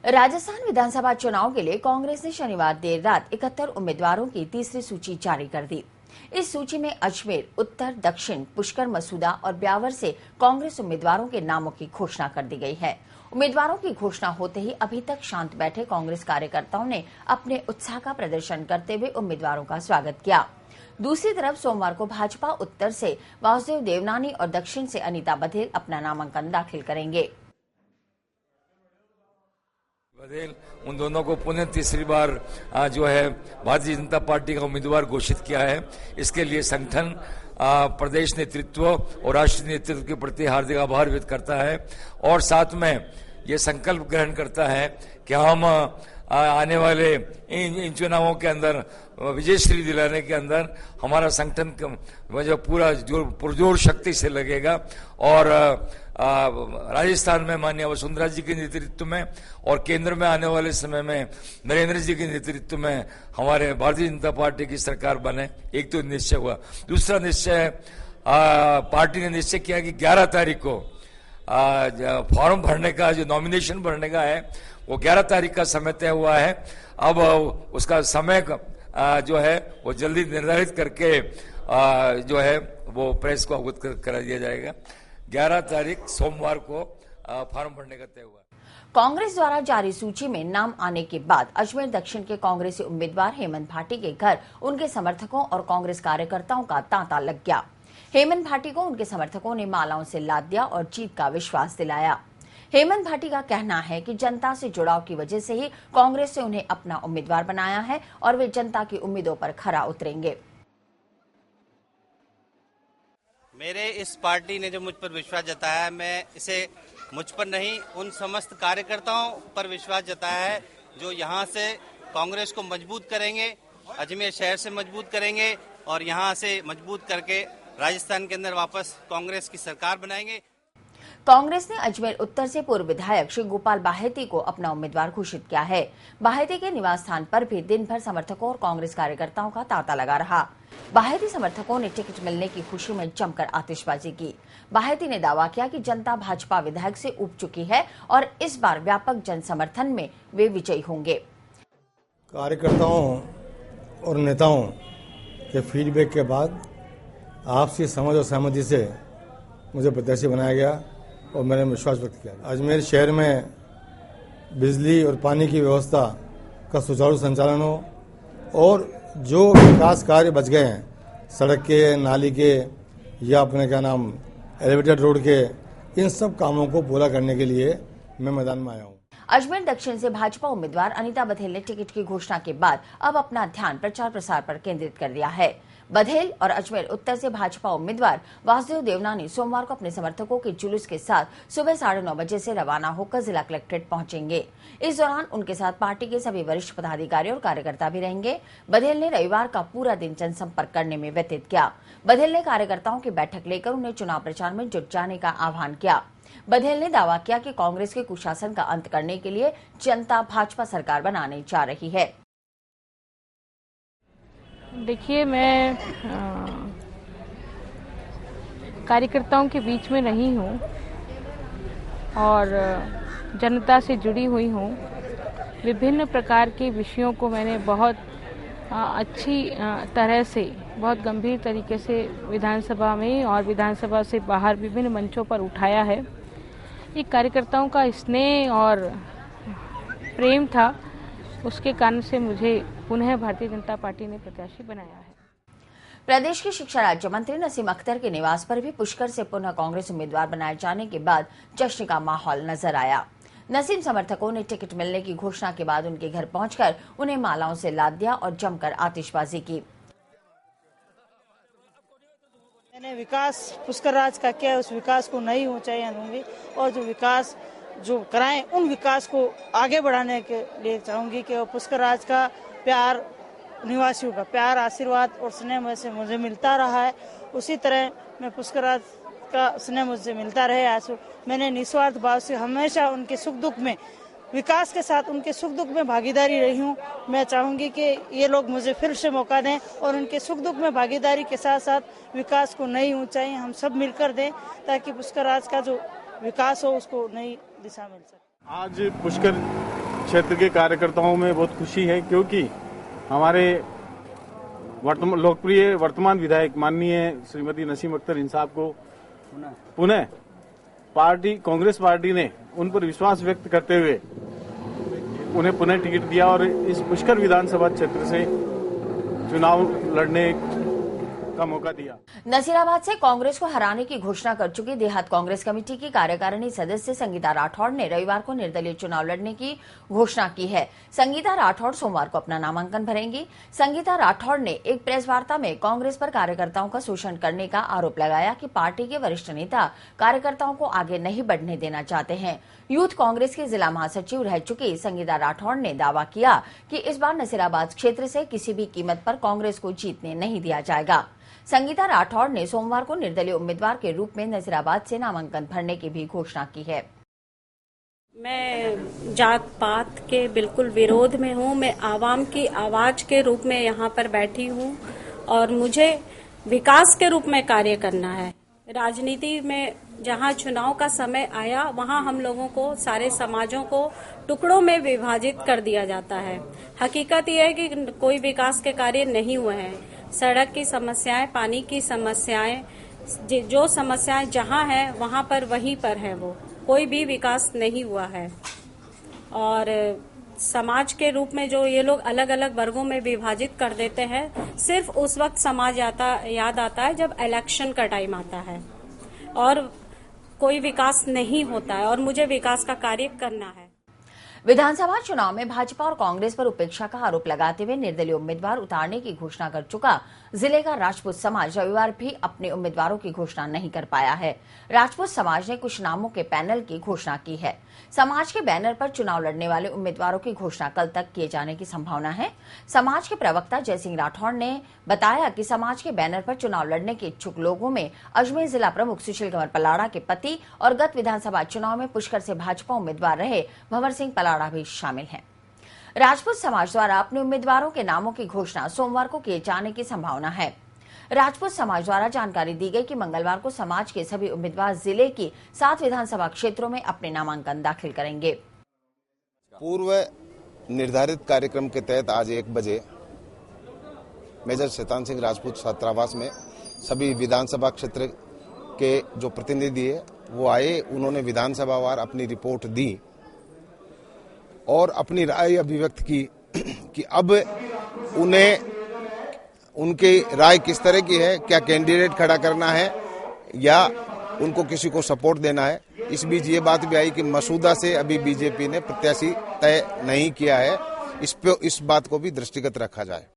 राजस्थान विधानसभा चुनाव के लिए कांग्रेस ने शनिवार देर रात 71 उम्मीदवारों की तीसरी सूची जारी कर दी। इस सूची में अजमेर, उत्तर, दक्षिण, पुष्कर, मसूदा और ब्यावर से कांग्रेस उम्मीदवारों के नामों की घोषणा कर दी गई है। उम्मीदवारों की घोषणा होते ही अभी तक शांत बैठे कांग्रेस कार्यकर्ताओं ने अपने उत्साह का प्रदर्शन करते हुए उम्मीदवारों का स्वागत किया। दूसरी तरफ सोमवार को भाजपा उत्तर से वासुदेव देवनानी और दक्षिण से अनीता बघेल अपना नामांकन दाखिल करेंगे। बघेल उन दोनों को पुनः तीसरी बार जो है भारतीय जनता पार्टी का उम्मीदवार घोषित किया है। इसके लिए संगठन प्रदेश नेतृत्व और राष्ट्रीय नेतृत्व के प्रति हार्दिक आभार व्यक्त करता है और साथ में ये संकल्प ग्रहण करता है कि हम आने वाले इन चुनावों के अंदर विजयश्री दिलाने के अंदर हमारा संगठन जो पूरा पुरजोर शक्ति से लगेगा और राजस्थान में माननीय वसुंधरा जी के नेतृत्व में और केंद्र में आने वाले समय में नरेंद्र जी के नेतृत्व में हमारे भारतीय जनता पार्टी की सरकार बने। एक तो निश्चय हुआ। दूसरा निश्चय पार्टी ने निश्चय किया कि 11 तारीख को फॉर्म भरने का जो नॉमिनेशन भरने का है वो 11 तारीख का समय तय हुआ है। अब उसका समय जो है वो जल्दी निर्धारित करके जो है वो प्रेस को अवगत करा दिया जाएगा। 11 तारीख सोमवार को फॉर्म भरने का तय हुआ। कांग्रेस द्वारा जारी सूची में नाम आने के बाद अजमेर दक्षिण के कांग्रेसी उम्मीदवार हेमंत भाटी के घर उनके समर्थकों और कांग्रेस कार्यकर्ताओं का तांता लग गया। हेमंत भाटी को उनके समर्थकों ने मालाओं से लाद दिया और जीत का विश्वास दिलाया। हेमंत भाटी का कहना है कि जनता से जुड़ाव की वजह से ही कांग्रेस से उन्हें अपना उम्मीदवार बनाया है और वे जनता की उम्मीदों पर खरा उतरेंगे। मेरे इस पार्टी ने जो मुझ पर विश्वास जताया है, मैं इसे मुझ पर नहीं उन समस्त कार्यकर्ताओं पर विश्वास जताया है जो यहाँ से कांग्रेस को मजबूत करेंगे, अजमेर शहर से मजबूत करेंगे और यहाँ से मजबूत करके राजस्थान के अंदर वापस कांग्रेस की सरकार बनाएंगे। कांग्रेस ने अजमेर उत्तर से पूर्व विधायक श्री गोपाल बाहेती को अपना उम्मीदवार घोषित किया है। बाहेती के निवास स्थान पर भी दिन भर समर्थकों और कांग्रेस कार्यकर्ताओं का तांता लगा रहा। बाहेती समर्थकों ने टिकट मिलने की खुशी में जमकर आतिशबाजी की। बाहेती ने दावा किया कि जनता भाजपा विधायक से ऊब चुकी है और इस बार व्यापक जन समर्थन में वे विजयी होंगे। कार्यकर्ताओं और नेताओं के फीडबैक के बाद आपसी समझ और सहमति से मुझे प्रत्याशी बनाया गया और मैंने विश्वास व्यक्त किया। अजमेर शहर में बिजली और पानी की व्यवस्था का सुचारू संचालन हो और जो विकास कार्य बच गए हैं सड़क के, नाली के या अपने क्या नाम एलिवेटेड रोड के, इन सब कामों को पूरा करने के लिए मैं मैदान में आया हूँ। अजमेर दक्षिण से भाजपा उम्मीदवार अनीता बघेल ने टिकट की घोषणा के बाद अब अपना ध्यान प्रचार प्रसार पर केंद्रित कर दिया है। बघेल और अजमेर उत्तर से भाजपा उम्मीदवार वासुदेव देवनानी सोमवार को अपने समर्थकों के जुलूस के साथ सुबह 9:30 बजे से रवाना होकर जिला कलेक्ट्रेट पहुंचेंगे। इस दौरान उनके साथ पार्टी के सभी वरिष्ठ पदाधिकारी और कार्यकर्ता भी रहेंगे। बघेल ने रविवार का पूरा दिन जनसंपर्क करने में व्यतीत किया। बघेल ने कार्यकर्ताओं की बैठक लेकर उन्हें चुनाव प्रचार में जुट जाने का आह्वान किया। बघेल ने दावा किया कि कांग्रेस के कुशासन का अंत करने के लिए जनता भाजपा सरकार बनाने जा रही है। देखिए, मैं कार्यकर्ताओं के बीच में रही हूँ और जनता से जुड़ी हुई हूँ। विभिन्न प्रकार के विषयों को मैंने बहुत अच्छी तरह से, बहुत गंभीर तरीके से विधानसभा में और विधानसभा से बाहर विभिन्न मंचों पर उठाया है। एक कार्यकर्ताओं का स्नेह और प्रेम था, उसके कारण से मुझे पुनः भारतीय जनता पार्टी ने प्रत्याशी बनाया है। प्रदेश के शिक्षा राज्य मंत्री नसीम अख्तर के निवास पर भी पुष्कर से पुनः कांग्रेस उम्मीदवार बनाए जाने के बाद जश्न का माहौल नजर आया। नसीम समर्थकों ने टिकट मिलने की घोषणा के बाद उनके घर पहुंचकर उन्हें मालाओं से लाद दिया और जमकर आतिशबाजी की। मैंने विकास पुष्कर राज का किया, उस विकास को नई ऊंचाइयां दूंगी और जो विकास जो कराएं उन विकास को आगे बढ़ाने के लिए चाहूंगी कि पुष्कर राज का प्यार, निवासियों का प्यार, आशीर्वाद और स्नेह से मुझे मिलता रहा है, उसी तरह मैं पुष्कर राज का स्नेह मुझसे मिलता रहे। आज मैंने निस्वार्थ भाव से हमेशा उनके सुख दुख में, विकास के साथ उनके सुख दुख में भागीदारी रही हूँ। मैं चाहूंगी कि ये लोग मुझे फिर से मौका दें और उनके सुख दुख में भागीदारी के साथ साथ विकास को नई ऊंचाई हम सब मिलकर दें ताकि पुष्कर राज का जो विकास हो उसको नई दिशा मिल सके। आज पुष्कर क्षेत्र के कार्यकर्ताओं में बहुत खुशी है, क्योंकि हमारे लोकप्रिय वर्तमान विधायक माननीय श्रीमती नसीम अख्तर इंसाफ को पुनः कांग्रेस पार्टी ने उन पर विश्वास व्यक्त करते हुए उन्हें पुनः टिकट दिया और इस पुष्कर विधानसभा क्षेत्र से चुनाव लड़ने का मौका दिया। नसीराबाद से कांग्रेस को हराने की घोषणा कर चुकी देहात कांग्रेस कमेटी की कार्यकारिणी सदस्य संगीता राठौड़ ने रविवार को निर्दलीय चुनाव लड़ने की घोषणा की है। संगीता राठौड़ सोमवार को अपना नामांकन भरेंगी। संगीता राठौड़ ने एक प्रेस वार्ता में कांग्रेस पर कार्यकर्ताओं का शोषण करने का आरोप लगाया कि पार्टी के वरिष्ठ नेता कार्यकर्ताओं को आगे नहीं बढ़ने देना चाहते हैं। यूथ कांग्रेस के जिला महासचिव रह चुकी संगीता राठौड़ ने दावा किया कि इस बार नसीराबाद क्षेत्र से किसी भी कीमत पर कांग्रेस को जीतने नहीं दिया जाएगा। संगीता राठौड़ ने सोमवार को निर्दलीय उम्मीदवार के रूप में नसीराबाद से नामांकन भरने की भी घोषणा की है। मैं जात पात के बिल्कुल विरोध में हूँ। मैं आवाम की आवाज के रूप में यहाँ पर बैठी हूँ और मुझे विकास के रूप में कार्य करना है। राजनीति में जहाँ चुनाव का समय आया वहाँ हम लोगों को, सारे समाजों को टुकड़ों में विभाजित कर दिया जाता है। हकीकत यह है कि कोई विकास के कार्य नहीं हुए हैं। सड़क की समस्याएं, पानी की समस्याएं, जो समस्याएं जहां है वहां पर वहीं पर है, वो कोई भी विकास नहीं हुआ है। और समाज के रूप में जो ये लोग अलग अलग वर्गों में विभाजित कर देते हैं, सिर्फ उस वक्त समाज याद आता है जब इलेक्शन का टाइम आता है और कोई विकास नहीं होता है और मुझे विकास का कार्य करना है। विधानसभा चुनाव में भाजपा और कांग्रेस पर उपेक्षा का आरोप लगाते हुए निर्दलीय उम्मीदवार उतारने की घोषणा कर चुका जिले का राजपूत समाज रविवार भी अपने उम्मीदवारों की घोषणा नहीं कर पाया है। राजपूत समाज ने कुछ नामों के पैनल की घोषणा की है। समाज के बैनर पर चुनाव लड़ने वाले उम्मीदवारों की घोषणा कल तक किए जाने की संभावना है। समाज के प्रवक्ता जयसिंह राठौड़ ने बताया कि समाज के बैनर पर चुनाव लड़ने के इच्छुक लोगों में अजमेर जिला प्रमुख सुशील कंवर पलाड़ा के पति और गत विधानसभा चुनाव में पुष्कर से भाजपा उम्मीदवार रहे भंवर सिंह पलाड़ा भी शामिल हैं। राजपूत समाज द्वारा अपने उम्मीदवारों के नामों की घोषणा सोमवार को किए जाने की संभावना है। राजपूत समाज द्वारा जानकारी दी गई कि मंगलवार को समाज के सभी उम्मीदवार जिले की 7 विधानसभा क्षेत्रों में अपने नामांकन दाखिल करेंगे। पूर्व निर्धारित कार्यक्रम के तहत आज 1 बजे मेजर शैतान सिंह राजपूत छात्रावास में सभी विधानसभा क्षेत्र के जो प्रतिनिधि है वो आए। उन्होंने विधानसभावार अपनी रिपोर्ट दी और अपनी राय अभिव्यक्त की कि अब उन्हें उनकी राय किस तरह की है, क्या कैंडिडेट खड़ा करना है या उनको किसी को सपोर्ट देना है। इस बीच ये बात भी आई कि मसूदा से अभी बीजेपी ने प्रत्याशी तय नहीं किया है, इस बात को भी दृष्टिगत रखा जाए।